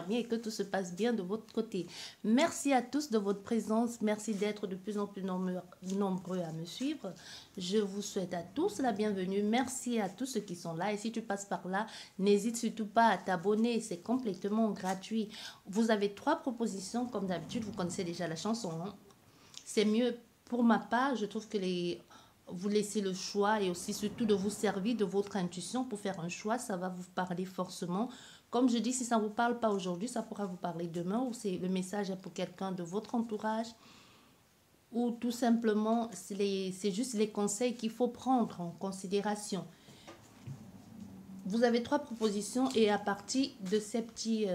Bien et que tout se passe bien de votre côté. Merci à tous de votre présence. Merci d'être de plus en plus nombreux à me suivre. Je vous souhaite à tous la bienvenue. Merci à tous ceux qui sont là. Et si tu passes par là, n'hésite surtout pas à t'abonner. C'est complètement gratuit. Vous avez 3 propositions. Comme d'habitude, vous connaissez déjà la chanson. Hein? C'est mieux pour ma part. Je trouve que vous laissez le choix et aussi surtout de vous servir de votre intuition pour faire un choix. Ça va vous parler forcément. Comme je dis, si ça ne vous parle pas aujourd'hui, ça pourra vous parler demain ou le message est pour quelqu'un de votre entourage ou tout simplement, c'est juste les conseils qu'il faut prendre en considération. Vous avez 3 propositions et à partir de ces petits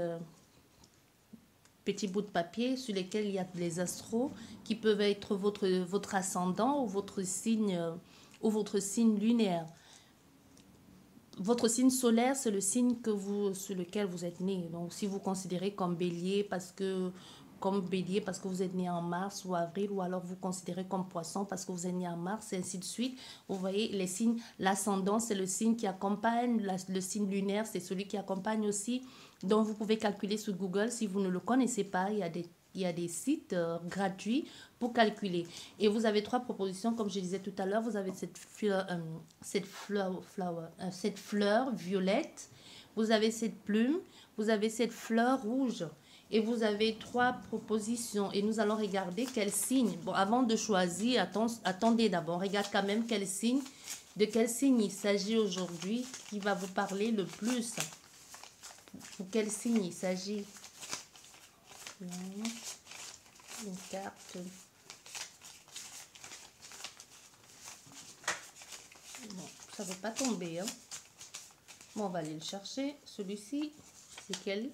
bouts de papier sur lesquels il y a les astros qui peuvent être votre ascendant ou votre signe lunaire. Votre signe solaire, c'est le signe sur lequel vous êtes né. Donc, si vous considérez comme bélier parce que vous êtes né en mars ou avril, ou alors vous considérez comme poisson parce que vous êtes né en mars, et ainsi de suite. Vous voyez, les signes, l'ascendant, c'est le signe qui accompagne, le signe lunaire, c'est celui qui accompagne aussi. Donc, vous pouvez calculer sur Google. Si vous ne le connaissez pas, il y a des sites gratuits pour calculer. Et vous avez 3 propositions, comme je disais tout à l'heure. Vous avez cette fleur violette, vous avez cette plume, vous avez cette fleur rouge. Et vous avez 3 propositions. Et nous allons regarder quel signe. Bon, avant de choisir, attendez d'abord. Regarde quand même de quel signe il s'agit aujourd'hui qui va vous parler le plus. Pour quel signe il s'agit. Une carte. Bon, ça ne veut pas tomber. Hein. Bon, on va aller le chercher. Celui-ci, c'est quel?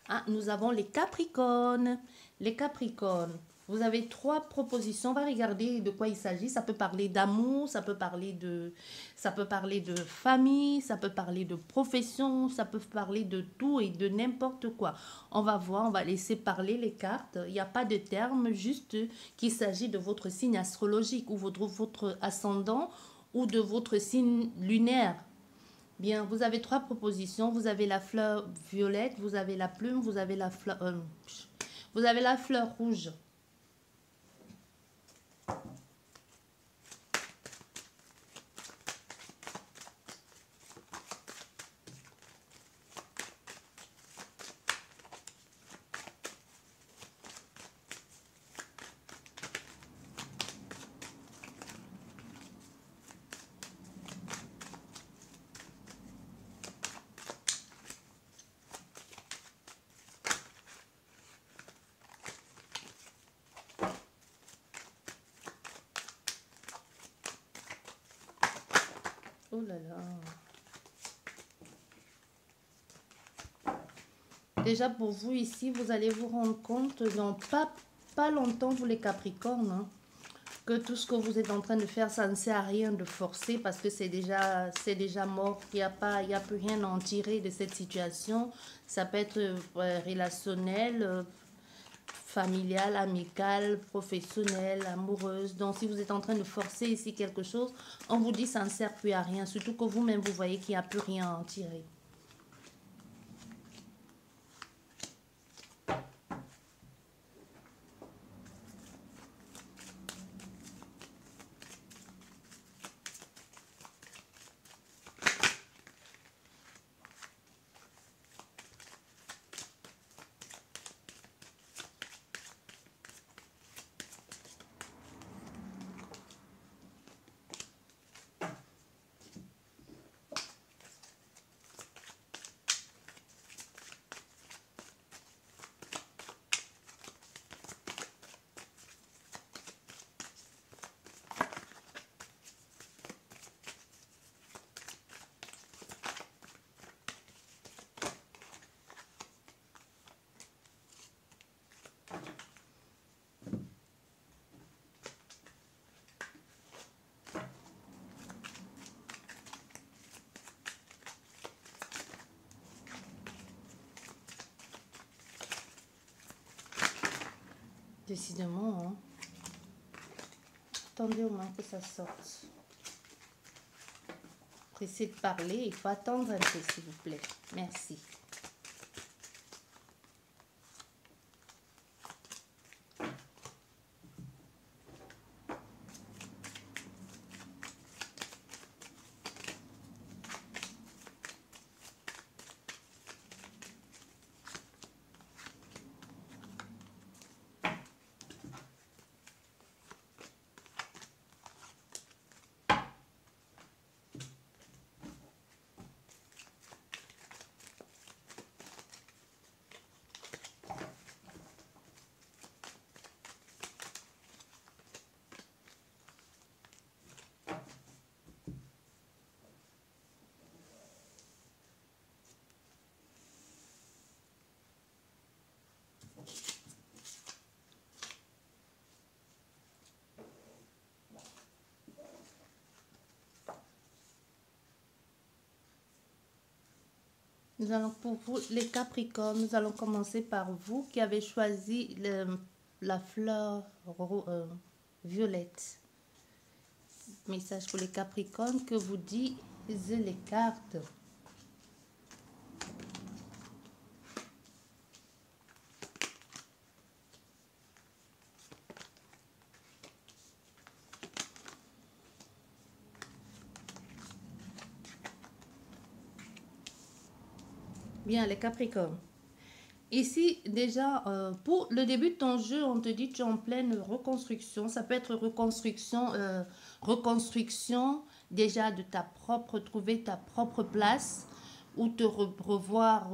Ah, nous avons les Capricornes. Les Capricornes. Vous avez 3 propositions. On va regarder de quoi il s'agit. Ça peut parler d'amour, ça peut parler de famille, ça peut parler de profession, ça peut parler de tout et de n'importe quoi. On va voir, on va laisser parler les cartes. Il n'y a pas de terme, juste qu'il s'agit de votre signe astrologique ou votre ascendant ou de votre signe lunaire. Bien, vous avez 3 propositions. Vous avez la fleur violette, vous avez la plume, vous avez la fleur rouge. Oh là là. Déjà pour vous ici, vous allez vous rendre compte dans pas longtemps, vous les Capricornes, hein, que tout ce que vous êtes en train de faire, ça ne sert à rien de forcer parce que c'est déjà mort. Il n'y a plus rien à en tirer de cette situation. Ça peut être relationnel, familiale, amicale, professionnelle, amoureuse. Donc, si vous êtes en train de forcer ici quelque chose, on vous dit que ça ne sert plus à rien. Surtout que vous-même, vous voyez qu'il n'y a plus rien à en tirer. Décidément, hein. Attendez au moins que ça sorte. Pressez de parler, il faut attendre un peu, s'il vous plaît. Merci. Nous allons pour vous, les Capricornes, nous allons commencer par vous qui avez choisi la fleur violette. Message pour les Capricornes que vous disent les cartes. Bien, les Capricornes. Ici, déjà, pour le début de ton jeu, on te dit que tu es en pleine reconstruction. Ça peut être reconstruction déjà de ta propre, trouver ta propre place ou te revoir,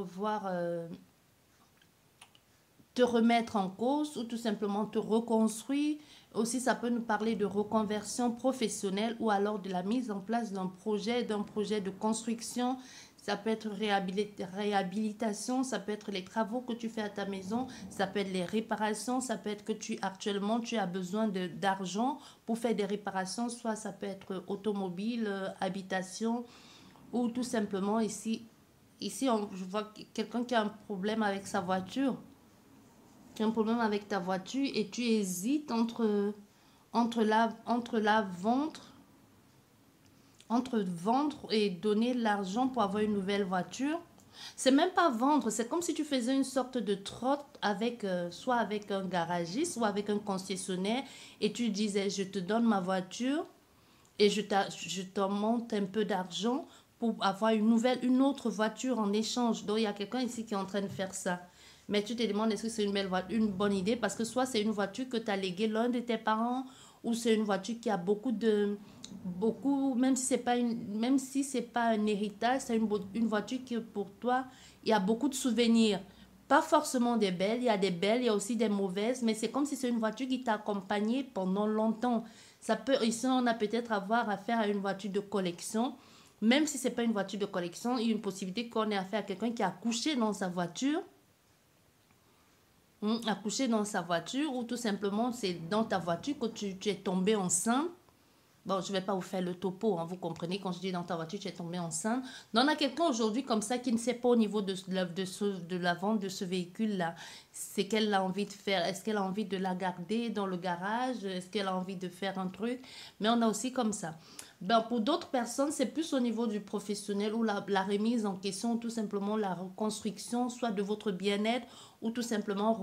te remettre en cause ou tout simplement te reconstruire. Aussi, ça peut nous parler de reconversion professionnelle ou alors de la mise en place d'un projet de construction. Ça peut être réhabilitation, ça peut être les travaux que tu fais à ta maison, ça peut être les réparations, ça peut être que actuellement tu as besoin d'argent pour faire des réparations, soit ça peut être automobile, habitation ou tout simplement ici je vois quelqu'un qui a un problème avec sa voiture. Tu as un problème avec ta voiture et tu hésites entre vendre et donner l'argent pour avoir une nouvelle voiture. C'est même pas vendre, c'est comme si tu faisais une sorte de trotte avec soit avec un garagiste, soit avec un concessionnaire et tu disais je te donne ma voiture et je t'en monte un peu d'argent pour avoir une autre voiture en échange. Donc il y a quelqu'un ici qui est en train de faire ça. Mais tu te demandes est-ce que c'est une bonne idée parce que soit c'est une voiture que tu as léguée l'un de tes parents ou c'est une voiture qui a même si c'est pas un héritage, c'est une voiture qui pour toi, il y a beaucoup de souvenirs. Pas forcément des belles, il y a des belles, il y a aussi des mauvaises, mais c'est comme si c'est une voiture qui t'a accompagné pendant longtemps. Ici, on a peut-être avoir affaire à une voiture de collection. Même si c'est pas une voiture de collection, il y a une possibilité qu'on ait affaire à quelqu'un qui a couché dans sa voiture. Accoucher dans sa voiture ou tout simplement c'est dans ta voiture que tu es tombé enceinte. Bon, je ne vais pas vous faire le topo, hein, vous comprenez, quand je dis dans ta voiture, tu es tombé enceinte. Donc, on a quelqu'un aujourd'hui comme ça qui ne sait pas au niveau de la vente de ce véhicule-là, c'est qu'elle a envie de faire. Est-ce qu'elle a envie de la garder dans le garage? Est-ce qu'elle a envie de faire un truc? Mais on a aussi comme ça. Ben, pour d'autres personnes, c'est plus au niveau du professionnel ou la remise en question, tout simplement la reconstruction, soit de votre bien-être ou tout simplement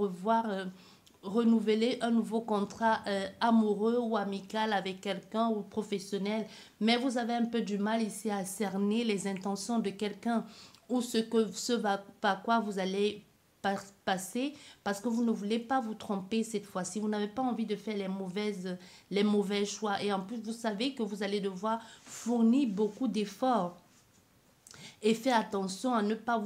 renouveler un nouveau contrat amoureux ou amical avec quelqu'un ou professionnel. Mais vous avez un peu du mal ici à cerner les intentions de quelqu'un ou par quoi vous allez passer parce que vous ne voulez pas vous tromper cette fois-ci. Vous n'avez pas envie de faire les mauvais choix. Et en plus, vous savez que vous allez devoir fournir beaucoup d'efforts. Et faites attention à ne pas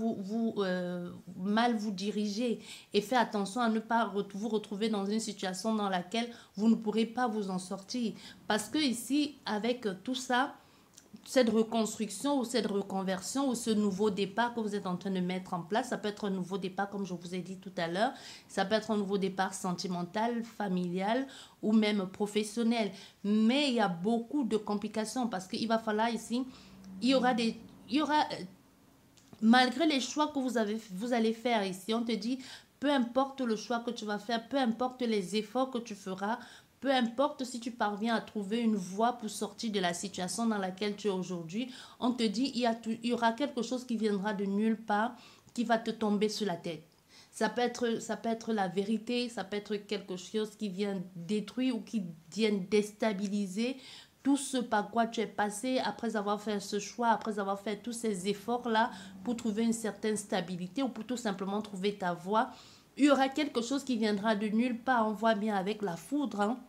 mal vous diriger. Et faites attention à ne pas vous retrouver dans une situation dans laquelle vous ne pourrez pas vous en sortir. Parce que ici, avec tout ça, cette reconstruction ou cette reconversion ou ce nouveau départ que vous êtes en train de mettre en place, ça peut être un nouveau départ comme je vous ai dit tout à l'heure, ça peut être un nouveau départ sentimental, familial ou même professionnel. Mais il y a beaucoup de complications parce qu'il va falloir ici, il y aura malgré les choix que vous allez faire ici, on te dit peu importe le choix que tu vas faire, peu importe les efforts que tu feras, peu importe si tu parviens à trouver une voie pour sortir de la situation dans laquelle tu es aujourd'hui, on te dit il y aura quelque chose qui viendra de nulle part, qui va te tomber sur la tête. Ça peut être la vérité, ça peut être quelque chose qui vient détruire ou qui vient déstabiliser tout ce par quoi tu es passé après avoir fait ce choix, après avoir fait tous ces efforts-là pour trouver une certaine stabilité ou pour tout simplement trouver ta voie. Il y aura quelque chose qui viendra de nulle part. On voit bien avec la foudre, hein.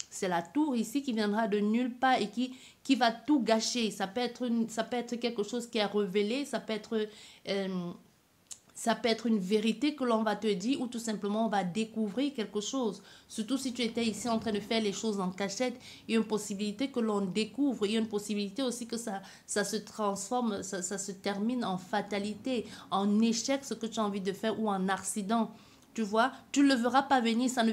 C'est la tour ici qui viendra de nulle part et qui va tout gâcher. Ça peut être quelque chose qui est révélé, ça peut être une vérité que l'on va te dire ou tout simplement on va découvrir quelque chose. Surtout si tu étais ici en train de faire les choses en cachette, il y a une possibilité que l'on découvre. Il y a une possibilité aussi que ça se transforme, ça se termine en fatalité, en échec, ce que tu as envie de faire ou en accident. Tu vois, tu ne le verras pas venir, ça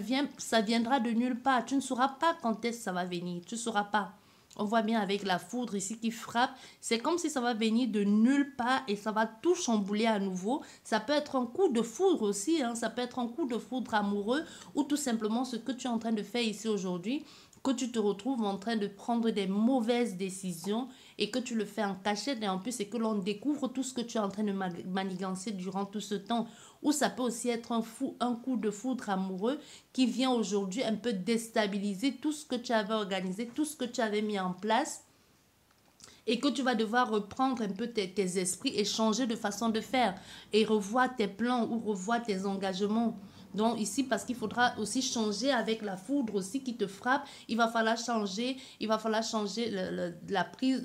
viendra de nulle part. Tu ne sauras pas quand est-ce que ça va venir. Tu ne sauras pas. On voit bien avec la foudre ici qui frappe. C'est comme si ça va venir de nulle part et ça va tout chambouler à nouveau. Ça peut être un coup de foudre aussi, hein. Ça peut être un coup de foudre amoureux ou tout simplement ce que tu es en train de faire ici aujourd'hui, que tu te retrouves en train de prendre des mauvaises décisions et que tu le fais en cachette et en plus c'est que l'on découvre tout ce que tu es en train de manigancer durant tout ce temps. Ou ça peut aussi être un coup de foudre amoureux qui vient aujourd'hui un peu déstabiliser tout ce que tu avais organisé, tout ce que tu avais mis en place et que tu vas devoir reprendre un peu tes esprits et changer de façon de faire et revoir tes plans ou revoir tes engagements. Donc ici, parce qu'il faudra aussi changer avec la foudre aussi qui te frappe, il va falloir changer la prise,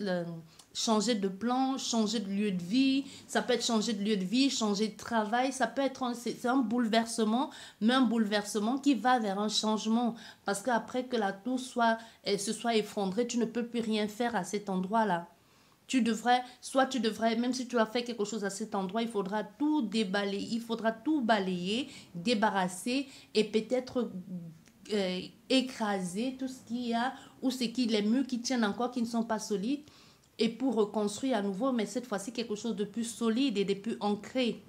changer de plan, changer de lieu de vie. Ça peut être changer de lieu de vie, changer de travail. Ça peut être c'est un bouleversement, mais un bouleversement qui va vers un changement. Parce qu'après que la tour se soit effondrée, tu ne peux plus rien faire à cet endroit-là. Tu devrais, même si tu as fait quelque chose à cet endroit, il faudra tout déballer, il faudra tout balayer, débarrasser et peut-être écraser tout ce qu'il y a ou les murs qui tiennent encore, qui ne sont pas solides et pour reconstruire à nouveau, mais cette fois-ci quelque chose de plus solide et de plus ancré.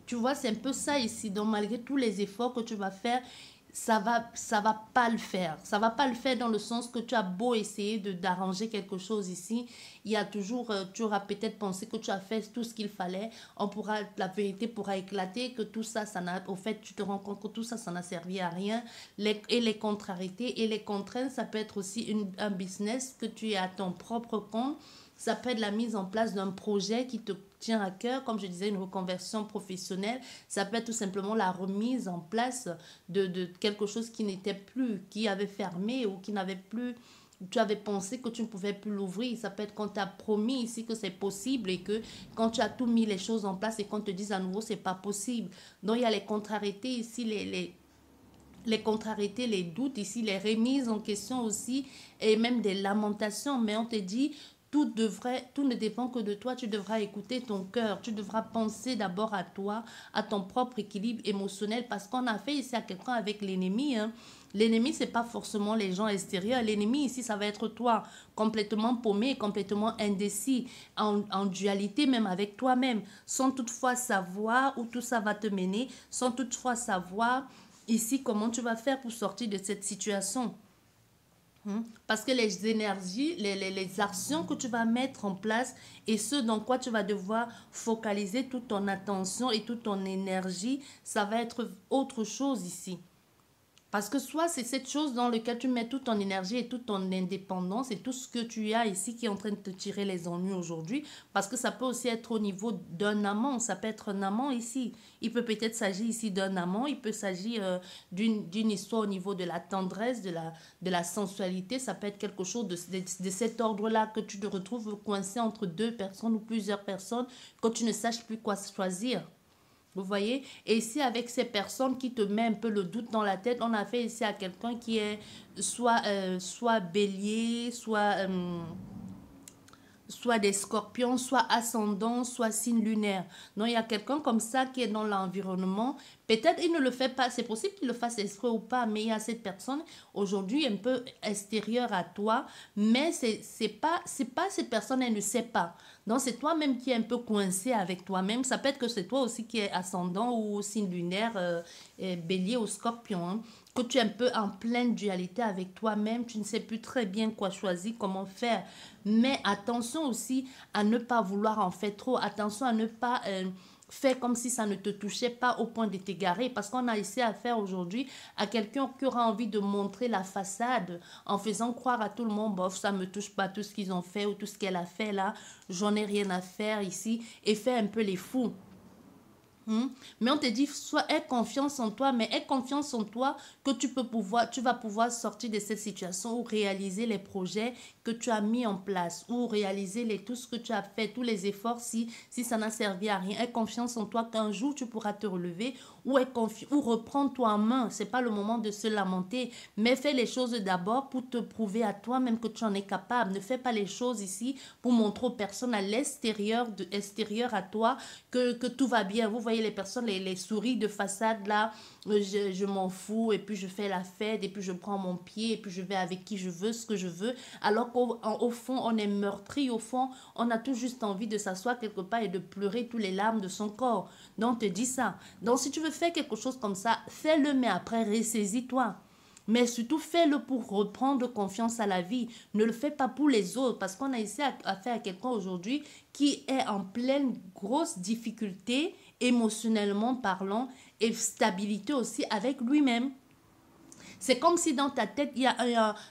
Tu vois, c'est un peu ça ici. Donc, malgré tous les efforts que tu vas faire, ça va pas le faire. Ça va pas le faire dans le sens que tu as beau essayer d'arranger quelque chose ici. Il y a toujours, tu auras peut-être pensé que tu as fait tout ce qu'il fallait. La vérité pourra éclater, que tout ça, au fait, tu te rends compte que tout ça, ça n'a servi à rien. Et les contrariétés et les contraintes, ça peut être aussi un business que tu es à ton propre compte. Ça peut être la mise en place d'un projet qui te tient à cœur, comme je disais, une reconversion professionnelle. Ça peut être tout simplement la remise en place de quelque chose qui n'était plus, qui avait fermé ou qui n'avait plus, tu avais pensé que tu ne pouvais plus l'ouvrir. Ça peut être quand tu as promis ici que c'est possible et que quand tu as tout mis les choses en place et qu'on te dise à nouveau c'est pas possible. Donc il y a les contrariétés ici, les contrariétés, les doutes ici, les remises en question aussi et même des lamentations. Mais on te dit tout ne dépend que de toi. Tu devras écouter ton cœur. Tu devras penser d'abord à toi, à ton propre équilibre émotionnel. Parce qu'on a fait ici à quelqu'un avec l'ennemi. Hein. L'ennemi, ce n'est pas forcément les gens extérieurs. L'ennemi ici, ça va être toi, complètement paumé, complètement indécis, en dualité même avec toi-même, sans toutefois savoir où tout ça va te mener, sans toutefois savoir ici comment tu vas faire pour sortir de cette situation. Parce que les énergies, les actions que tu vas mettre en place et ce dans quoi tu vas devoir focaliser toute ton attention et toute ton énergie, ça va être autre chose ici. Parce que soit c'est cette chose dans laquelle tu mets toute ton énergie et toute ton indépendance et tout ce que tu as ici qui est en train de te tirer les ennuis aujourd'hui. Parce que ça peut aussi être au niveau d'un amant. Ça peut être un amant ici. Il peut peut-être s'agir ici d'un amant. Il peut s'agir d'une histoire au niveau de la tendresse, de la sensualité. Ça peut être quelque chose de cet ordre-là que tu te retrouves coincé entre deux personnes ou plusieurs personnes que tu ne saches plus quoi choisir. Vous voyez? Et ici, avec ces personnes qui te mettent un peu le doute dans la tête, on a fait ici à quelqu'un qui est soit bélier, soit des scorpions, soit ascendant, soit signe lunaire. Donc, il y a quelqu'un comme ça qui est dans l'environnement. Peut-être il ne le fait pas, c'est possible qu'il le fasse exprès ou pas, mais il y a cette personne aujourd'hui un peu extérieure à toi, mais c'est pas cette personne, elle ne sait pas. Donc, c'est toi-même qui est un peu coincé avec toi-même. Ça peut être que c'est toi aussi qui est ascendant ou signe lunaire, bélier ou scorpion, hein, que tu es un peu en pleine dualité avec toi-même, tu ne sais plus très bien quoi choisir, comment faire. Mais attention aussi à ne pas vouloir en faire trop, attention à ne pas faire comme si ça ne te touchait pas au point de t'égarer, parce qu'on a ici affaire aujourd'hui à quelqu'un qui aura envie de montrer la façade en faisant croire à tout le monde, bof, ça me touche pas tout ce qu'ils ont fait ou tout ce qu'elle a fait là, j'en ai rien à faire ici, et fait un peu les fous. Mais on te dit, soit aie confiance en toi, mais aie confiance en toi que tu vas pouvoir sortir de cette situation ou réaliser les projets que tu as mis en place ou réaliser tout ce que tu as fait, tous les efforts si ça n'a servi à rien. Aie confiance en toi qu'un jour tu pourras te relever ou reprendre-toi en main. C'est pas le moment de se lamenter, mais fais les choses d'abord pour te prouver à toi-même que tu en es capable. Ne fais pas les choses ici pour montrer aux personnes à l'extérieur, extérieur à toi, que tout va bien. Vous voyez les personnes, les souris de façade là, je m'en fous et puis je fais la fête et puis je prends mon pied et puis je vais avec qui je veux, ce que je veux. Alors qu'au fond, on est meurtri, au fond, on a tout juste envie de s'asseoir quelque part et de pleurer tous les larmes de son corps. Donc, on te dit ça. Donc, si tu veux faire quelque chose comme ça, fais-le, mais après, ressaisis-toi. Mais surtout, fais-le pour reprendre confiance à la vie. Ne le fais pas pour les autres, parce qu'on a ici affaire à quelqu'un aujourd'hui qui est en pleine grosse difficulté, émotionnellement parlant, et stabilité aussi avec lui-même. C'est comme si dans ta tête,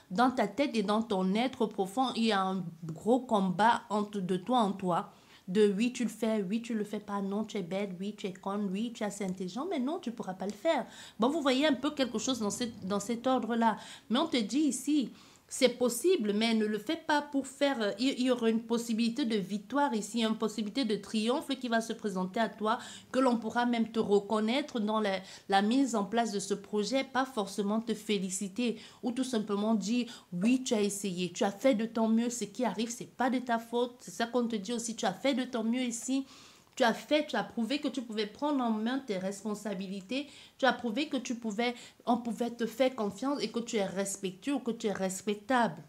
dans ta tête et dans ton être profond, il y a un gros combat de toi en toi. De oui, tu le fais, oui, tu le fais pas, non, tu es bête, oui, tu es con, oui, tu es assez intelligent, mais non, tu pourras pas le faire. Bon, vous voyez un peu quelque chose dans cet ordre-là. Mais on te dit ici, c'est possible, mais ne le fais pas pour faire. Il y aura une possibilité de victoire ici, une possibilité de triomphe qui va se présenter à toi, que l'on pourra même te reconnaître dans la mise en place de ce projet, pas forcément te féliciter ou tout simplement dire oui, tu as essayé, tu as fait de ton mieux, ce qui arrive, c'est pas de ta faute. C'est ça qu'on te dit aussi, tu as fait de ton mieux ici. Tu as prouvé que tu pouvais prendre en main tes responsabilités. Tu as prouvé que on pouvait te faire confiance et que tu es respectueux ou que tu es respectable.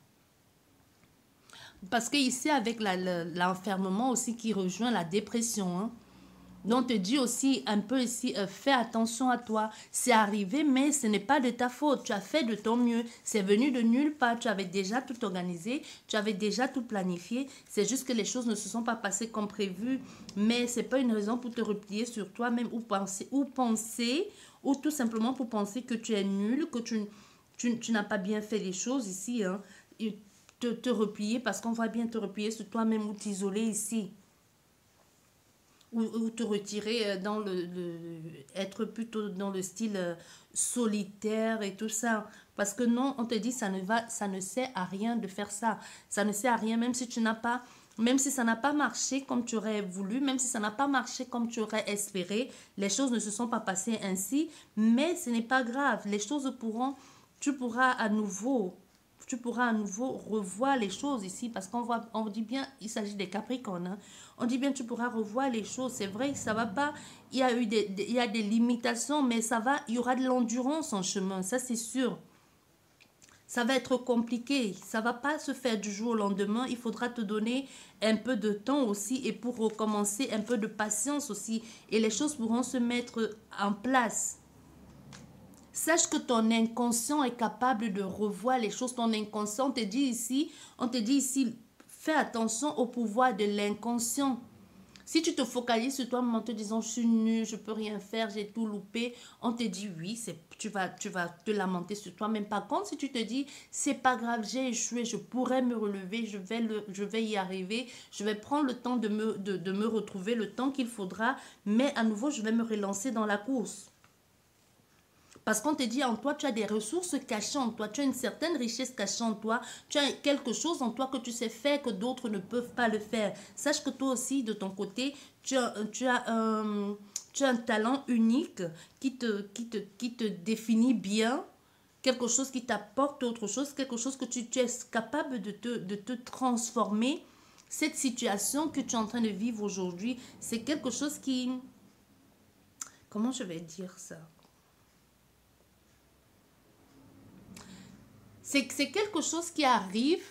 Parce que ici, avec l'enfermement aussi qui rejoint la dépression, hein, donc, on te dit aussi un peu ici, fais attention à toi. C'est arrivé, mais ce n'est pas de ta faute. Tu as fait de ton mieux. C'est venu de nulle part. Tu avais déjà tout organisé. Tu avais déjà tout planifié. C'est juste que les choses ne se sont pas passées comme prévu. Mais ce n'est pas une raison pour te replier sur toi-même ou tout simplement pour penser que tu es nul, que tu n'as pas bien fait les choses ici. Hein. Et te replier parce qu'on va bien te replier sur toi-même ou t'isoler ici ou te retirer être plutôt dans le style solitaire et tout ça. Parce que non, on te dit ça ne sert à rien de faire ça. Ça ne sert à rien, même si même si ça n'a pas marché comme tu aurais voulu, même si ça n'a pas marché comme tu aurais espéré, les choses ne se sont pas passées ainsi, mais ce n'est pas grave. Tu pourras à nouveau revoir les choses ici parce on dit bien, il s'agit des Capricornes. Hein. On dit bien, tu pourras revoir les choses. C'est vrai, ça va pas. Il y a des limitations, mais ça va. Il y aura de l'endurance en chemin, ça c'est sûr. Ça va être compliqué. Ça va pas se faire du jour au lendemain. Il faudra te donner un peu de temps aussi et pour recommencer, un peu de patience aussi. Et les choses pourront se mettre en place. Sache que ton inconscient est capable de revoir les choses. Ton inconscient, on te dit ici, fais attention au pouvoir de l'inconscient. Si tu te focalises sur toi en te disant je suis nul, je peux rien faire, j'ai tout loupé, on te dit oui, tu vas te lamenter sur toi. Même par contre, si tu te dis c'est pas grave, j'ai échoué, je pourrais me relever, je vais y arriver, je vais prendre le temps de me retrouver, le temps qu'il faudra, mais à nouveau, je vais me relancer dans la course. Parce qu'on te dit en toi, tu as des ressources cachées en toi, tu as une certaine richesse cachée en toi, tu as quelque chose en toi que tu sais faire que d'autres ne peuvent pas le faire. Sache que toi aussi, de ton côté, tu as un talent unique qui te définit bien, quelque chose qui t'apporte autre chose, quelque chose que tu es capable de te transformer cette situation que tu es en train de vivre aujourd'hui, c'est quelque chose qui... Comment je vais dire ça? C'est quelque chose qui arrive,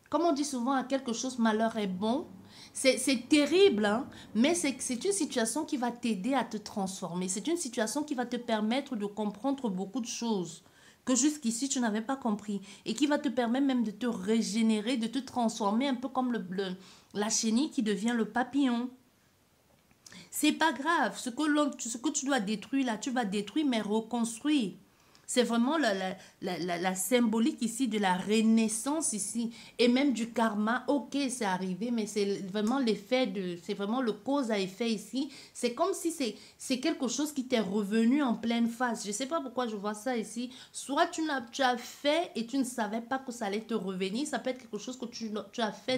comme on dit souvent, à quelque chose, malheur est bon. C'est terrible, hein? Mais c'est une situation qui va t'aider à te transformer. C'est une situation qui va te permettre de comprendre beaucoup de choses que jusqu'ici tu n'avais pas compris. Et qui va te permettre même de te régénérer, de te transformer un peu comme la chenille qui devient le papillon. C'est pas grave. Ce que tu dois détruire là, tu vas détruire, mais reconstruire. C'est vraiment la symbolique ici de la renaissance ici. Et même du karma. Ok, c'est arrivé, mais c'est vraiment l'effet de... C'est vraiment le cause à effet ici. C'est comme si c'est quelque chose qui t'est revenu en pleine face. Je ne sais pas pourquoi je vois ça ici. Soit tu as fait et tu ne savais pas que ça allait te revenir. Ça peut être quelque chose que tu as fait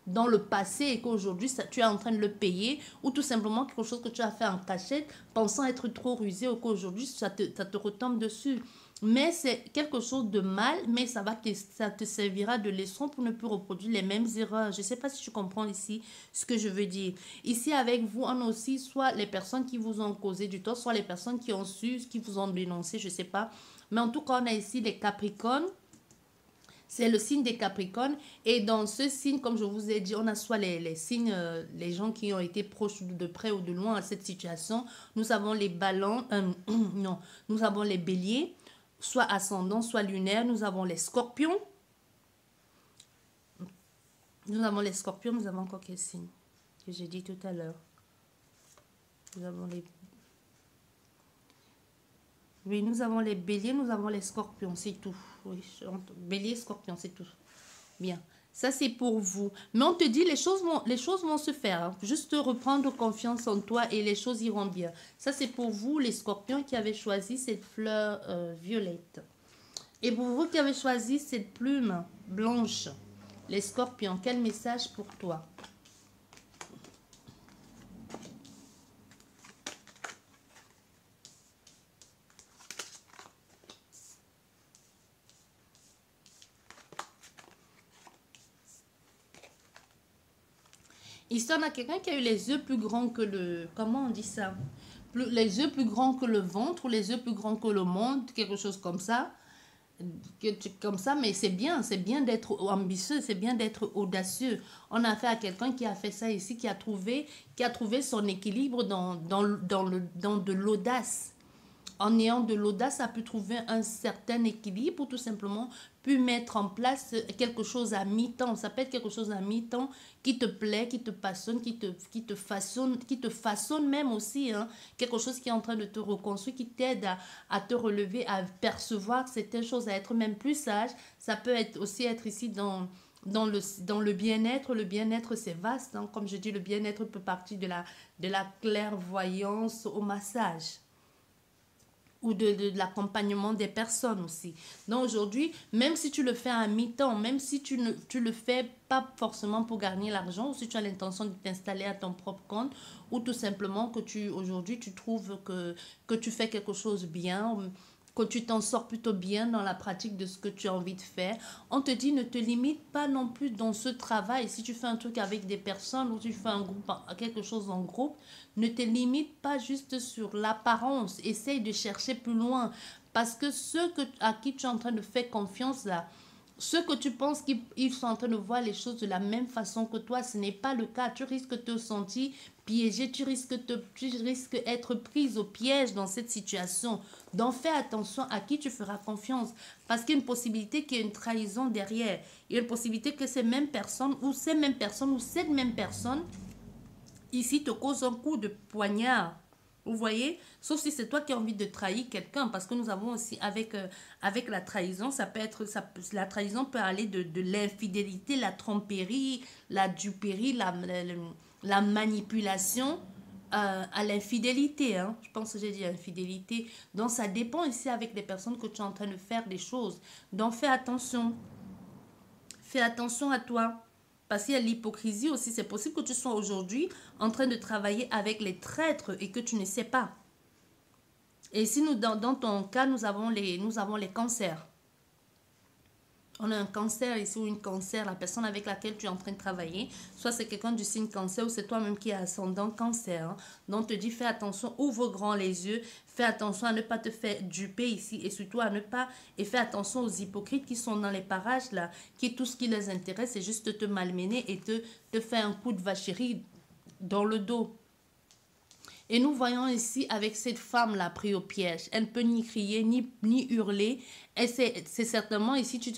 dans le passé et qu'aujourd'hui tu es en train de le payer, ou tout simplement quelque chose que tu as fait en cachette pensant être trop rusé, ou qu'aujourd'hui ça te retombe dessus. Mais c'est quelque chose de mal, mais ça te servira de leçon pour ne plus reproduire les mêmes erreurs. Je ne sais pas si tu comprends ici ce que je veux dire. Ici avec vous, on a aussi soit les personnes qui vous ont causé du tort, soit les personnes qui ont su, qui vous ont dénoncé, je ne sais pas. Mais en tout cas, on a ici les Capricornes. C'est le signe des Capricornes. Et dans ce signe, comme je vous ai dit, on a soit les signes, les gens qui ont été proches de près ou de loin à cette situation. Nous avons les ballons, non, nous avons les béliers, soit ascendant, soit lunaire. Nous avons les scorpions. Nous avons les scorpions, nous avons encore quel signe que j'ai dit tout à l'heure. Nous avons les... Oui, nous avons les béliers, nous avons les scorpions, c'est tout. Oui, bélier, scorpion, c'est tout. Bien, ça c'est pour vous. Mais on te dit, les choses vont se faire. Hein. Juste reprendre confiance en toi et les choses iront bien. Ça c'est pour vous, les scorpions qui avez choisi cette fleur violette. Et pour vous qui avez choisi cette plume blanche, les scorpions, quel message pour toi? Ici, on a quelqu'un qui a eu les yeux plus grands que le... Comment on dit ça? Les yeux plus grands que le ventre ou les yeux plus grands que le monde, quelque chose comme ça. Comme ça, mais c'est bien d'être ambitieux, c'est bien d'être audacieux. On a affaire à quelqu'un qui a fait ça ici, qui a trouvé son équilibre dans de l'audace. En ayant de l'audace, a pu trouver un certain équilibre ou tout simplement pu mettre en place quelque chose à mi-temps. Ça peut être quelque chose à mi-temps qui te plaît, qui te passionne, qui te façonne même aussi. Hein. Quelque chose qui est en train de te reconstruire, qui t'aide à te relever, à percevoir certaines choses, à être même plus sage. Ça peut aussi être ici dans le bien-être. Le bien-être, c'est vaste. Hein. Comme je dis, le bien-être peut partir de la clairvoyance au massage. Ou de l'accompagnement des personnes aussi. Donc aujourd'hui, même si tu le fais à mi-temps, même si tu le fais pas forcément pour gagner l'argent, ou si tu as l'intention de t'installer à ton propre compte, ou tout simplement que aujourd'hui tu trouves que tu fais quelque chose bien, que tu t'en sors plutôt bien dans la pratique de ce que tu as envie de faire. On te dit, ne te limite pas non plus dans ce travail. Si tu fais un truc avec des personnes ou tu fais quelque chose en groupe, ne te limite pas juste sur l'apparence. Essaye de chercher plus loin. Parce que à qui tu es en train de faire confiance là, ceux que tu penses qu'ils sont en train de voir les choses de la même façon que toi, ce n'est pas le cas. Tu risques de te sentir piégé, tu risques d'être prise au piège dans cette situation. Donc fais attention à qui tu feras confiance. Parce qu'il y a une possibilité qu'il y ait une trahison derrière. Il y a une possibilité que cette même personne ici te cause un coup de poignard. Vous voyez? Sauf si c'est toi qui as envie de trahir quelqu'un. Parce que nous avons aussi, avec la trahison, la trahison peut aller de l'infidélité, la tromperie, la duperie, la manipulation à l'infidélité. Hein. Je pense que j'ai dit infidélité. Donc ça dépend ici avec les personnes que tu es en train de faire des choses. Donc fais attention. Fais attention à toi. Parce qu'il y a l'hypocrisie aussi. C'est possible que tu sois aujourd'hui en train de travailler avec les traîtres et que tu ne sais pas. Et ici, dans ton cas, nous avons les cancers. On a un cancer ici ou une cancer, la personne avec laquelle tu es en train de travailler, soit c'est quelqu'un du signe cancer ou c'est toi-même qui est ascendant cancer. Hein. Donc, te dis, fais attention, ouvre grand les yeux, fais attention à ne pas te faire duper ici et surtout à ne pas, et fais attention aux hypocrites qui sont dans les parages là, qui tout ce qui les intéresse, c'est juste te malmener et te faire un coup de vacherie dans le dos. Et nous voyons ici avec cette femme-là prise au piège. Elle ne peut ni crier, ni hurler. Et c'est certainement ici, tu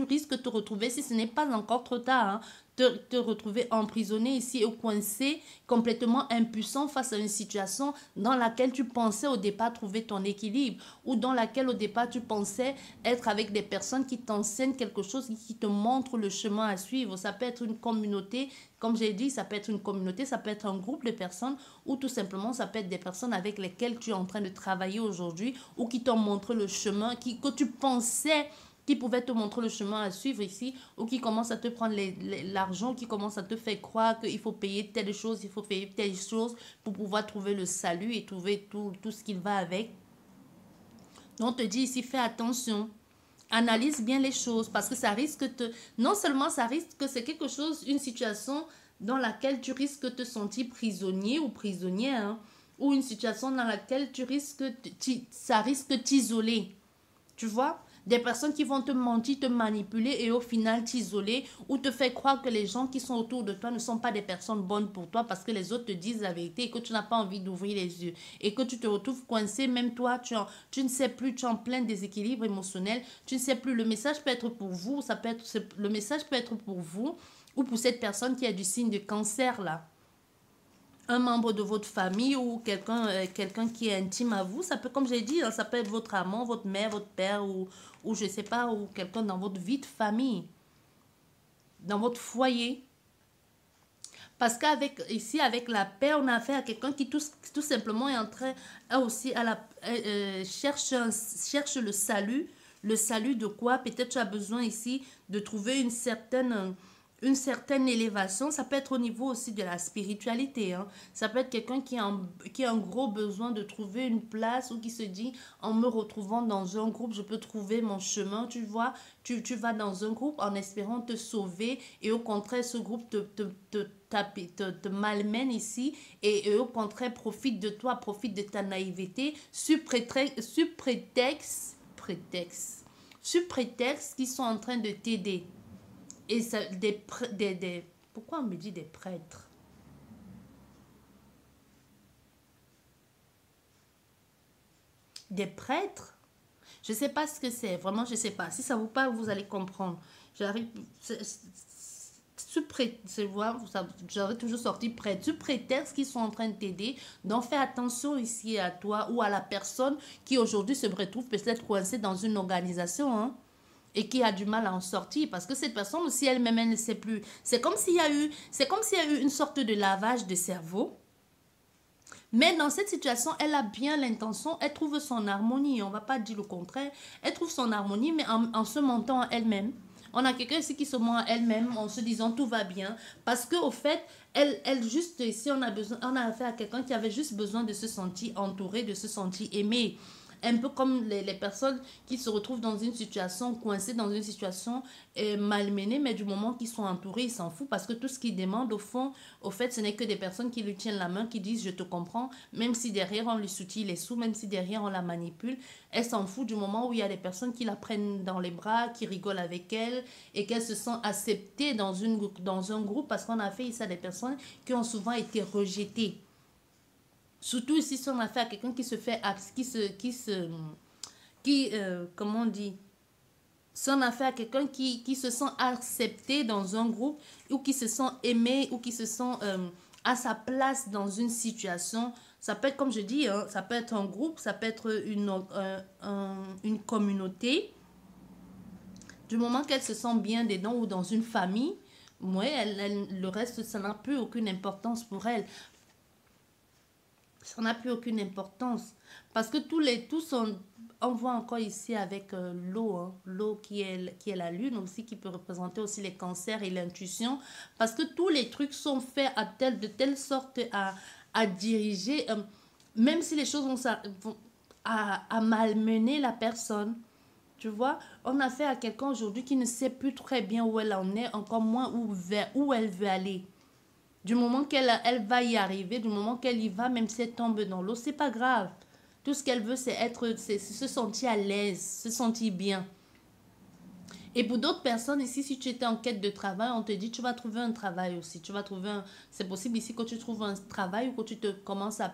risques de te retrouver, si ce n'est pas encore trop tard, hein, te retrouver emprisonné ici ou coincé, complètement impuissant face à une situation dans laquelle tu pensais au départ trouver ton équilibre ou dans laquelle au départ tu pensais être avec des personnes qui t'enseignent quelque chose, qui te montrent le chemin à suivre. Ça peut être une communauté, comme j'ai dit, ça peut être une communauté, ça peut être un groupe de personnes ou tout simplement ça peut être des personnes avec lesquelles tu es en train de travailler aujourd'hui ou qui t'ont montré le chemin, que tu pensais qui pouvaient te montrer le chemin à suivre ici, ou qui commencent à te prendre l'argent, qui commencent à te faire croire qu'il faut payer telle chose, il faut payer telle chose pour pouvoir trouver le salut et trouver tout ce qu'il va avec. Donc, on te dit ici, fais attention. Analyse bien les choses parce que ça risque non seulement ça risque que c'est quelque chose, une situation dans laquelle tu risques de te sentir prisonnier ou prisonnière, hein, ou une situation dans laquelle ça risque de t'isoler. Tu vois? Des personnes qui vont te mentir, te manipuler et au final t'isoler ou te faire croire que les gens qui sont autour de toi ne sont pas des personnes bonnes pour toi parce que les autres te disent la vérité et que tu n'as pas envie d'ouvrir les yeux et que tu te retrouves coincé, même toi, tu ne sais plus, tu es en plein déséquilibre émotionnel, tu ne sais plus, le message peut être pour vous, le message peut être pour vous ou pour cette personne qui a du signe de cancer là. Un membre de votre famille ou quelqu'un qui est intime à vous, ça peut, comme j'ai dit, hein, ça peut être votre amant, votre mère, votre père ou je sais pas, ou quelqu'un dans votre vie de famille, dans votre foyer. Parce qu'avec ici, avec la paix, on a affaire à quelqu'un qui tout simplement est en train aussi cherche le salut. Le salut de quoi? Peut-être tu as besoin ici de trouver une certaine élévation. Ça peut être au niveau aussi de la spiritualité. Hein. Ça peut être quelqu'un qui a un gros besoin de trouver une place ou qui se dit, en me retrouvant dans un groupe, je peux trouver mon chemin. Tu vois, tu vas dans un groupe en espérant te sauver et au contraire, ce groupe te malmène ici et au contraire, profite de toi, profite de ta naïveté sous prétexte qu'ils sont en train de t'aider. Et ça, pourquoi on me dit des prêtres? Des prêtres? Je ne sais pas ce que c'est. Vraiment, je ne sais pas. Si ça vous parle, vous allez comprendre. J'arrive... J'aurais toujours sorti prêtre. Sous prétexte qu'ils sont en train de t'aider. Donc, fais attention ici à toi ou à la personne qui aujourd'hui se retrouve peut-être coincée dans une organisation, hein, et qui a du mal à en sortir parce que cette personne aussi elle-même elle ne sait plus. C'est comme s'il y a eu une sorte de lavage de cerveau. Mais dans cette situation, elle a bien l'intention, elle trouve son harmonie, on ne va pas dire le contraire, elle trouve son harmonie mais en se montant à elle-même. On a quelqu'un ici qui se ment à elle-même en se disant tout va bien parce qu'au fait, elle juste ici, on a affaire à quelqu'un qui avait juste besoin de se sentir entouré, de se sentir aimé. Un peu comme les personnes qui se retrouvent dans une situation coincée, dans une situation malmenée, mais du moment qu'ils sont entourés, ils s'en foutent parce que tout ce qu'ils demandent, au fond, au fait, ce n'est que des personnes qui lui tiennent la main, qui disent « je te comprends », même si derrière on lui soutille les sous, même si derrière on la manipule, elle s'en fout du moment où il y a des personnes qui la prennent dans les bras, qui rigolent avec elle et qu'elle se sent acceptée dans un groupe parce qu'on a fait ici à des personnes qui ont souvent été rejetées. Surtout ici, si on a fait à quelqu'un qui se fait, comment on dit, si on a fait à quelqu'un qui se sent accepté dans un groupe ou qui se sent aimé ou qui se sent à sa place dans une situation, ça peut être, comme je dis, hein, ça peut être un groupe, ça peut être une communauté. Du moment qu'elle se sent bien dedans ou dans une famille, ouais, le reste, ça n'a plus aucune importance pour elle. Ça n'a plus aucune importance. Parce que on voit encore ici avec l'eau, hein, l'eau qui est la lune aussi, qui peut représenter aussi les cancers et l'intuition. Parce que tous les trucs sont faits de telle sorte à diriger, même si les choses vont à malmener la personne. Tu vois, on a affaire à quelqu'un aujourd'hui qui ne sait plus très bien où elle en est, encore moins vers où elle veut aller. Du moment elle va y arriver, du moment qu'elle y va, même si elle tombe dans l'eau, c'est pas grave. Tout ce qu'elle veut, c'est se sentir à l'aise, se sentir bien. Et pour d'autres personnes, ici, si tu étais en quête de travail, on te dit, tu vas trouver un travail aussi. Tu vas trouver C'est possible ici que tu trouves un travail ou que tu te commences à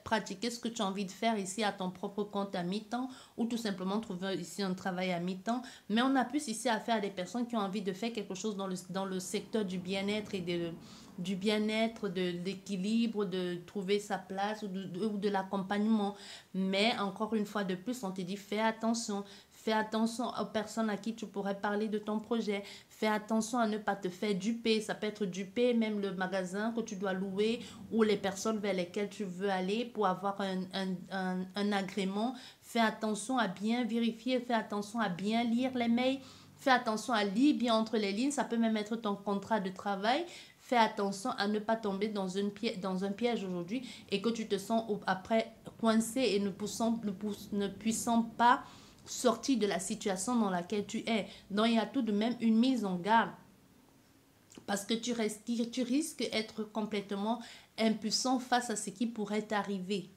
pratiquer ce que tu as envie de faire ici à ton propre compte à mi-temps ou tout simplement trouver ici un travail à mi-temps. Mais on a plus ici affaire à des personnes qui ont envie de faire quelque chose dans le secteur du bien-être et du bien-être, de l'équilibre, de trouver sa place ou de l'accompagnement. Mais encore une fois de plus, on te dit, fais attention. Fais attention aux personnes à qui tu pourrais parler de ton projet. Fais attention à ne pas te faire duper. Ça peut être duper, même le magasin que tu dois louer ou les personnes vers lesquelles tu veux aller pour avoir un agrément. Fais attention à bien vérifier. Fais attention à bien lire les mails. Fais attention à lire bien entre les lignes. Ça peut même être ton contrat de travail. Fais attention à ne pas tomber dans un piège aujourd'hui et que tu te sens après coincé et ne puissant pas sortir de la situation dans laquelle tu es. Donc, il y a tout de même une mise en garde. Parce que tu risques d'être complètement impuissant face à ce qui pourrait t'arriver.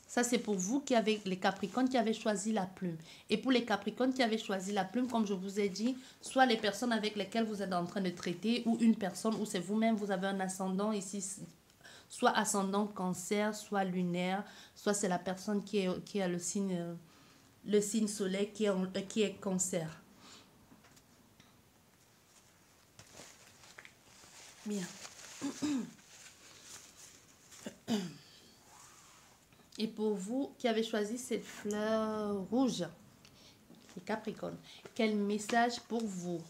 Ça, c'est pour vous qui avez les Capricornes qui avaient choisi la plume. Et pour les Capricornes qui avaient choisi la plume, comme je vous ai dit, soit les personnes avec lesquelles vous êtes en train de traiter, ou une personne où c'est vous-même, vous avez un ascendant ici, soit ascendant Cancer, soit lunaire, soit c'est la personne qui a le signe soleil qui est Cancer. Bien. Et pour vous qui avez choisi cette fleur rouge, les Capricornes, quel message pour vous?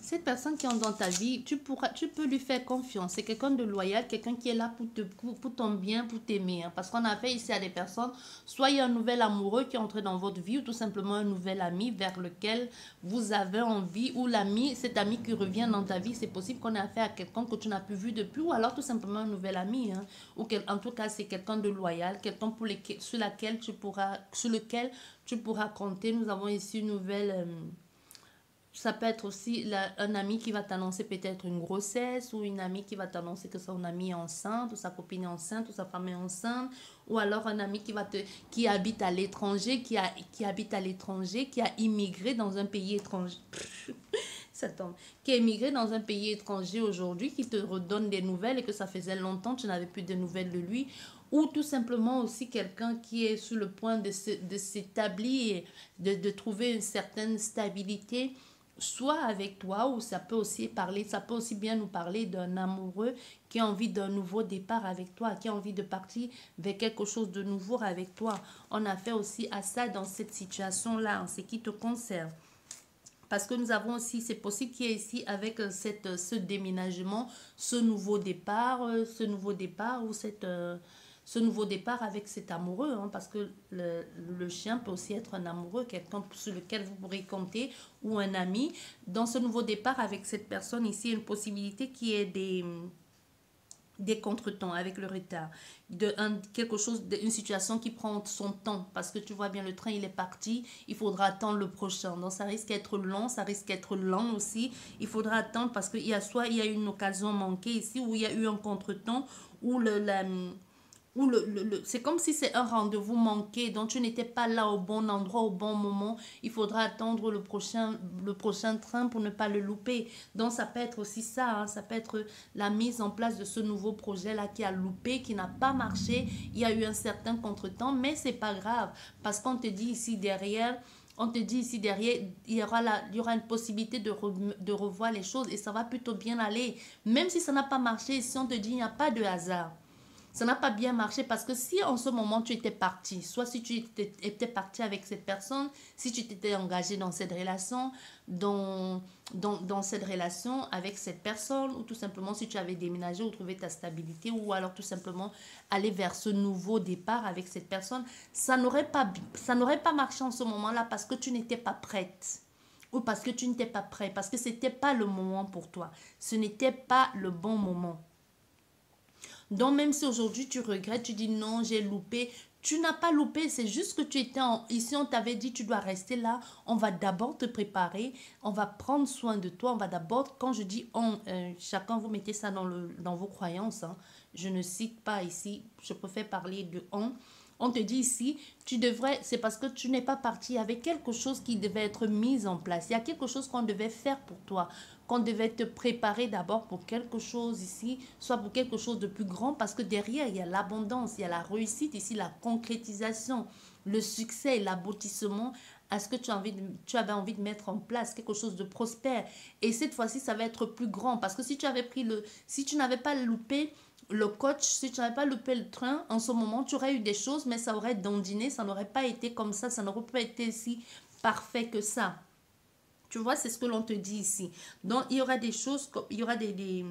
Cette personne qui est dans ta vie, tu peux lui faire confiance. C'est quelqu'un de loyal, quelqu'un qui est là pour ton bien, pour t'aimer. Hein. Parce qu'on a fait ici à des personnes, soit il y a un nouvel amoureux qui est entré dans votre vie, ou tout simplement un nouvel ami vers lequel vous avez envie, ou cet ami qui revient dans ta vie. C'est possible qu'on ait affaire à quelqu'un que tu n'as plus vu depuis, ou alors tout simplement un nouvel ami. Hein. Ou en tout cas, c'est quelqu'un de loyal, quelqu'un sur lequel tu pourras compter. Nous avons ici une nouvelle... Ça peut être aussi un ami qui va t'annoncer peut-être une grossesse ou une amie qui va t'annoncer que son amie est enceinte ou sa copine est enceinte ou sa femme est enceinte ou alors un ami qui habite à l'étranger, qui habite à l'étranger, qui a immigré dans un pays étranger. Ça tombe. Qui a immigré dans un pays étranger aujourd'hui, qui te redonne des nouvelles et que ça faisait longtemps que tu n'avais plus de nouvelles de lui. Ou tout simplement aussi quelqu'un qui est sur le point de s'établir, de trouver une certaine stabilité, soit avec toi, ou ça peut aussi bien nous parler d'un amoureux qui a envie d'un nouveau départ avec toi, qui a envie de partir vers quelque chose de nouveau avec toi. On a fait aussi à ça dans cette situation-là, en ce qui te concerne. Parce que nous avons aussi, c'est possible qu'il y ait ici avec ce déménagement, ce nouveau départ ou ce nouveau départ avec cet amoureux, hein, parce que le chien peut aussi être un amoureux, quelqu'un sur lequel vous pourrez compter, ou un ami. Dans ce nouveau départ avec cette personne ici, il y a une possibilité qu'il y ait des contretemps avec le retard, une situation qui prend son temps, parce que tu vois bien le train il est parti, il faudra attendre le prochain, donc ça risque d'être long, ça risque d'être lent aussi, il faudra attendre parce qu'il y a soit il y a une occasion manquée ici, ou il y a eu un contretemps, ou c'est comme si c'est un rendez-vous manqué, donc tu n'étais pas là au bon endroit, au bon moment. Il faudra attendre le prochain train pour ne pas le louper. Donc ça peut être aussi ça, hein, ça peut être la mise en place de ce nouveau projet-là qui a loupé, qui n'a pas marché. Il y a eu un certain contretemps, mais c'est pas grave, parce qu'on te dit ici derrière... il y aura une possibilité de revoir les choses et ça va plutôt bien aller. Même si ça n'a pas marché, si on te dit il n'y a pas de hasard. Ça n'a pas bien marché parce que si en ce moment tu étais parti, soit si tu étais parti avec cette personne, si tu t'étais engagé dans cette relation, dans cette relation avec cette personne, ou tout simplement si tu avais déménagé ou trouvé ta stabilité, ou alors tout simplement aller vers ce nouveau départ avec cette personne, ça n'aurait pas marché en ce moment-là parce que tu n'étais pas prête. Ou parce que tu n'étais pas prêt, parce que ce n'était pas le moment pour toi. Ce n'était pas le bon moment. Donc même si aujourd'hui tu regrettes, tu dis non, j'ai loupé, tu n'as pas loupé, c'est juste que tu étais ici, on t'avait dit tu dois rester là, on va d'abord te préparer, on va prendre soin de toi, on va d'abord, quand je dis on, chacun vous mettez ça dans vos croyances, hein. Je ne cite pas ici, je préfère parler de on. On te dit ici, tu devrais, c'est parce que tu n'es pas parti avec quelque chose qui devait être mis en place. Il y a quelque chose qu'on devait faire pour toi, qu'on devait te préparer d'abord pour quelque chose ici, soit pour quelque chose de plus grand, parce que derrière, il y a l'abondance, il y a la réussite ici, la concrétisation, le succès, l'aboutissement à ce que tu avais envie de mettre en place, quelque chose de prospère. Et cette fois-ci, ça va être plus grand, parce que si tu avais si tu n'avais pas loupé le coach, si tu n'avais pas loupé le train, en ce moment, tu aurais eu des choses, mais ça aurait dandiné, ça n'aurait pas été comme ça n'aurait pas été si parfait que ça. Tu vois, c'est ce que l'on te dit ici. Donc, il y aura des choses, il y aura il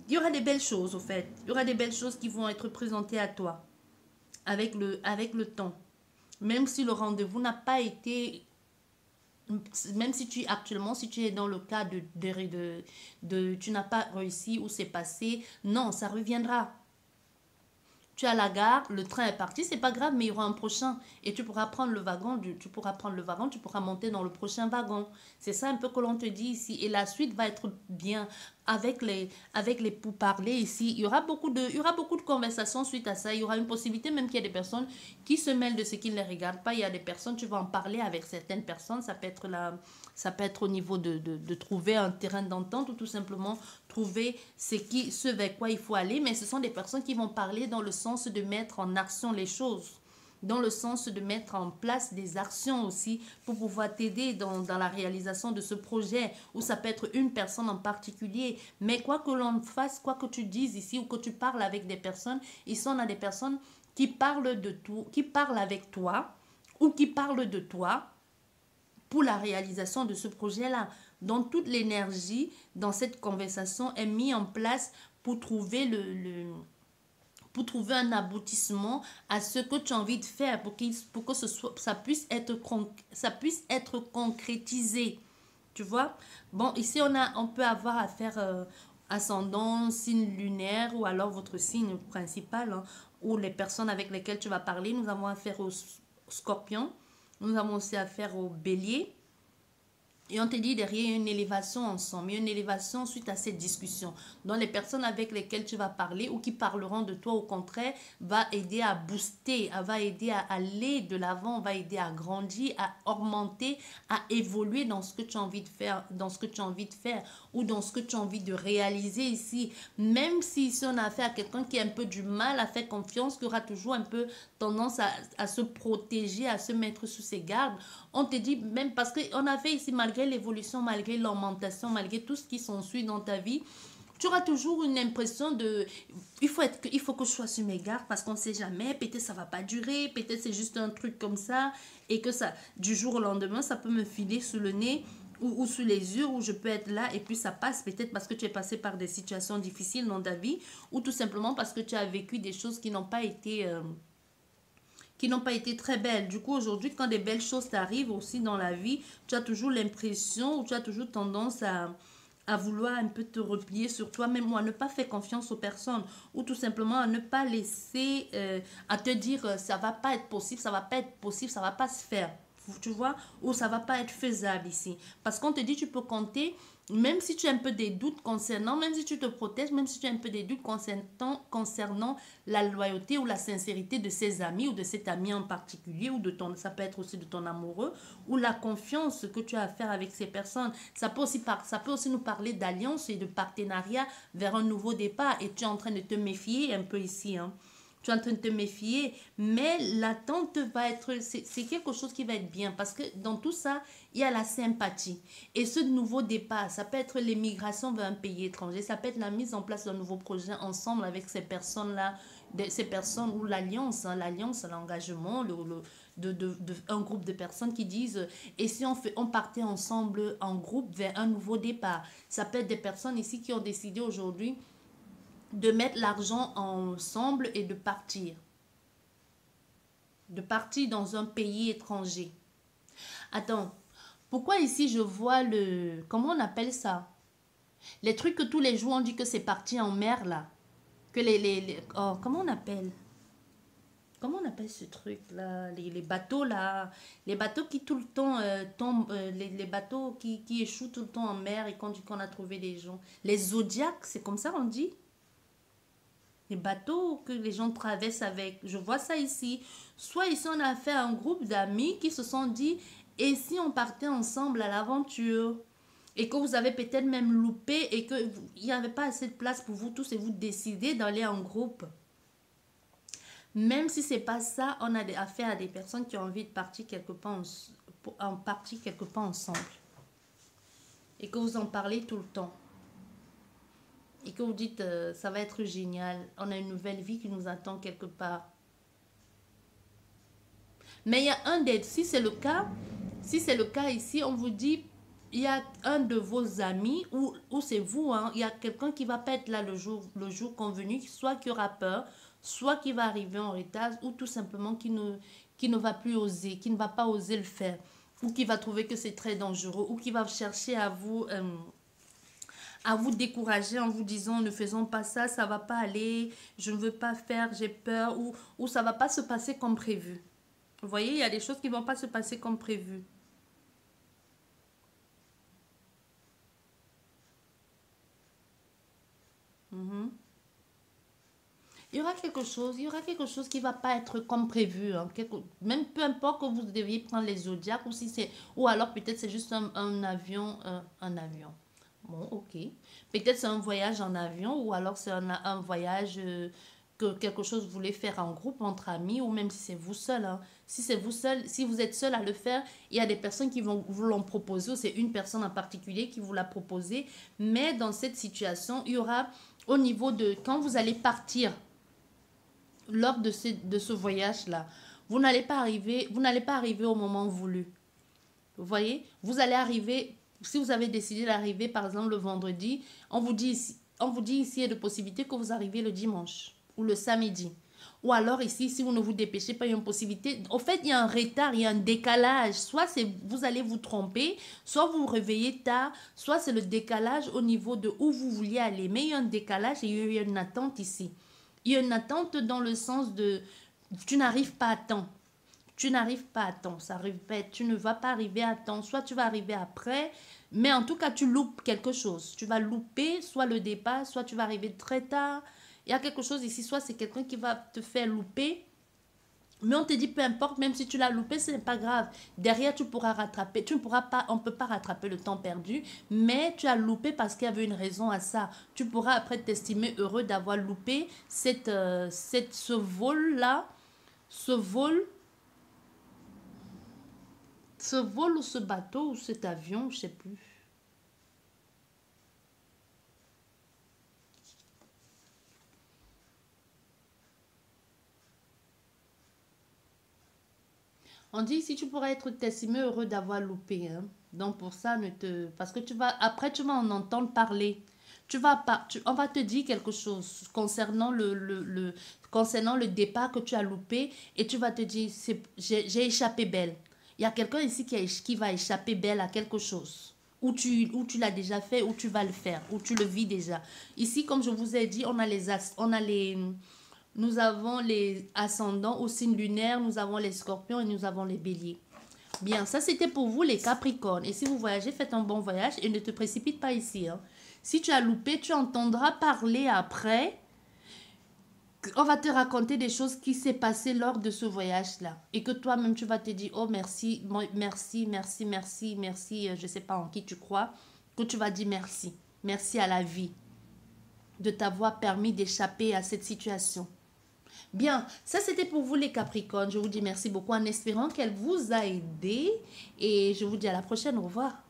y aura des belles choses, au fait. Il y aura des belles choses qui vont être présentées à toi avec le temps. Même si le rendez-vous n'a pas été, même si actuellement, si tu es dans le cas tu n'as pas réussi ou c'est passé, non, ça reviendra. Tu es à la gare, le train est parti, c'est pas grave, mais il y aura un prochain. Et tu pourras prendre le wagon, tu pourras monter dans le prochain wagon. C'est ça un peu que l'on te dit ici. Et la suite va être bien avec les pourparlers ici. Il y aura beaucoup de conversations suite à ça. Il y aura une possibilité même qu'il y ait des personnes qui se mêlent de ce qui ne les regarde pas. Il y a des personnes, tu vas en parler avec certaines personnes. Ça peut être au niveau de trouver un terrain d'entente ou tout simplement trouver ce vers quoi il faut aller. Mais ce sont des personnes qui vont parler dans le sens de mettre en action les choses, dans le sens de mettre en place des actions aussi pour pouvoir t'aider dans la réalisation de ce projet, ou ça peut être une personne en particulier. Mais quoi que l'on fasse, quoi que tu dises ici ou que tu parles avec des personnes, ici on a des personnes qui parlent de tout, qui parlent avec toi ou qui parlent de toi pour la réalisation de ce projet-là. Donc toute l'énergie dans cette conversation est mise en place pour trouver pour trouver un aboutissement à ce que tu as envie de faire, pour que ça puisse être concrétisé. Tu vois? Bon, ici, on peut avoir affaire ascendant, signe lunaire, ou alors votre signe principal, hein, ou les personnes avec lesquelles tu vas parler. Nous avons affaire au scorpion. Nous avons aussi affaire au bélier. Et on te dit derrière, il y a une élévation ensemble, il y a une élévation suite à cette discussion. Donc les personnes avec lesquelles tu vas parler ou qui parleront de toi, au contraire, va aider à booster, va aider à aller de l'avant, va aider à grandir, à augmenter, à évoluer dans ce que tu as envie de faire, ou dans ce que tu as envie de réaliser ici. Même si on a affaire à quelqu'un qui a un peu du mal à faire confiance, qui aura toujours un peu tendance à se protéger, à se mettre sous ses gardes, on te dit, même parce qu'on a fait ici, malgré l'évolution, malgré l'augmentation, malgré tout ce qui s'ensuit dans ta vie, tu auras toujours une impression de il faut que je sois sur mes gardes parce qu'on ne sait jamais, peut-être ça va pas durer, peut-être c'est juste un truc comme ça et que ça du jour au lendemain ça peut me filer sous le nez ou sous les yeux, où je peux être là et puis ça passe, peut-être parce que tu es passé par des situations difficiles dans ta vie, ou tout simplement parce que tu as vécu des choses qui n'ont pas été très belles. Du coup, aujourd'hui, quand des belles choses t'arrivent aussi dans la vie, tu as toujours l'impression, ou tu as toujours tendance à vouloir un peu te replier sur toi-même, ou à ne pas faire confiance aux personnes, ou tout simplement à ne pas laisser, à te dire ça va pas être possible, ça va pas être possible, ça va pas se faire. Tu vois, ou ça va pas être faisable ici. Parce qu'on te dit tu peux compter, même si tu as un peu des doutes concernant, même si tu te protèges, même si tu as un peu des doutes concernant la loyauté ou la sincérité de ses amis ou de cet ami en particulier, ou ça peut être aussi de ton amoureux, ou la confiance que tu as à faire avec ces personnes. Ça peut aussi nous parler d'alliance et de partenariat vers un nouveau départ, et tu es en train de te méfier un peu ici, hein. tu es en train de te méfier, mais l'attente va être, c'est quelque chose qui va être bien parce que dans tout ça, il y a la sympathie. Et ce nouveau départ, ça peut être l'émigration vers un pays étranger, ça peut être la mise en place d'un nouveau projet ensemble avec ces personnes-là, ces personnes ou l'alliance, hein, l'alliance, l'engagement, un groupe de personnes qui disent, et si on partait ensemble en groupe vers un nouveau départ. Ça peut être des personnes ici qui ont décidé aujourd'hui de mettre l'argent ensemble et de partir. De partir dans un pays étranger. Attends, pourquoi ici je vois le... Comment on appelle ça? Les trucs que tous les jours on dit que c'est parti en mer là. Que oh, comment on appelle? Comment on appelle ce truc là? Les bateaux là. Les bateaux qui tout le temps tombent. Les bateaux qui échouent tout le temps en mer et qu'on dit qu'on a trouvé des gens. Les zodiacs, c'est comme ça on dit? Les bateaux que les gens traversent avec. Je vois ça ici. Soit ici, on a fait un groupe d'amis qui se sont dit, et si on partait ensemble à l'aventure? Et que vous avez peut-être même loupé et qu'il n'y avait pas assez de place pour vous tous et vous décidez d'aller en groupe. Même si ce n'est pas ça, on a affaire à des personnes qui ont envie de partir quelque part, ensemble. Et que vous en parlez tout le temps. Et que vous dites, ça va être génial, on a une nouvelle vie qui nous attend quelque part. Mais il y a si c'est le cas ici, on vous dit, il y a un de vos amis, ou c'est vous, hein, il y a quelqu'un qui va pas être là le jour convenu, soit qui aura peur, soit qui va arriver en retard, ou tout simplement qui ne va plus oser, qui ne va pas oser le faire, ou qui va trouver que c'est très dangereux, ou qui va chercher à vous décourager en vous disant ne faisons pas ça, ça va pas aller, je ne veux pas faire, j'ai peur, ou ça va pas se passer comme prévu. Vous voyez, il y a des choses qui vont pas se passer comme prévu. Il y aura quelque chose qui va pas être comme prévu, hein. Même peu importe que vous deviez prendre les zodiacs ou si c'est, ou alors peut-être c'est juste un avion, un avion. Bon, ok. Peut-être c'est un voyage en avion ou alors c'est un voyage que quelque chose vous voulez faire en groupe, entre amis ou même si c'est vous seul, hein. Si c'est vous seul, si vous êtes seul à le faire, il y a des personnes qui vont vous l'en proposer ou c'est une personne en particulier qui vous l'a proposé. Mais dans cette situation, il y aura au niveau de quand vous allez partir lors de ce voyage-là, vous n'allez pas arriver au moment voulu. Vous voyez, vous allez arriver, si vous avez décidé d'arriver par exemple le vendredi, on vous dit ici, il y a de possibilités que vous arrivez le dimanche ou le samedi. Ou alors ici, si vous ne vous dépêchez pas, il y a une possibilité. En fait, il y a un retard, il y a un décalage. Soit vous allez vous tromper, soit vous vous réveillez tard, soit c'est le décalage au niveau de où vous vouliez aller. Mais il y a un décalage et il y a une attente ici. Il y a une attente dans le sens de tu n'arrives pas à temps. Tu n'arrives pas à temps, ça arrive pas, tu ne vas pas arriver à temps, soit tu vas arriver après, mais en tout cas tu loupes quelque chose. Tu vas louper soit le départ, soit tu vas arriver très tard. Il y a quelque chose ici, soit c'est quelqu'un qui va te faire louper, mais on te dit peu importe, même si tu l'as loupé, ce n'est pas grave. Derrière, tu pourras rattraper. Tu ne pourras pas, on ne peut pas rattraper le temps perdu, mais tu as loupé parce qu'il y avait une raison à ça. Tu pourras après t'estimer heureux d'avoir loupé ce vol-là, ce vol ou ce bateau ou cet avion, je ne sais plus. On dit si tu pourrais être t'estimer heureux d'avoir loupé, hein. Donc pour ça, parce que après tu vas en entendre parler. On va te dire quelque chose concernant concernant le départ que tu as loupé et tu vas te dire, j'ai échappé belle. Il y a quelqu'un ici qui va échapper belle à quelque chose. Ou tu l'as déjà fait, ou tu vas le faire, ou tu le vis déjà. Ici, comme je vous ai dit, nous avons les ascendants au signe lunaire, nous avons les scorpions et nous avons les béliers. Bien, ça c'était pour vous les capricornes. Et si vous voyagez, faites un bon voyage et ne te précipite pas ici, hein. Si tu as loupé, tu entendras parler après. On va te raconter des choses qui s'est passé lors de ce voyage-là. Et que toi-même, tu vas te dire, oh merci, merci, merci, merci, merci, je ne sais pas en qui tu crois, que tu vas dire merci. Merci à la vie de t'avoir permis d'échapper à cette situation. Bien, ça c'était pour vous les Capricornes. Je vous dis merci beaucoup en espérant qu'elle vous a aidé et je vous dis à la prochaine. Au revoir.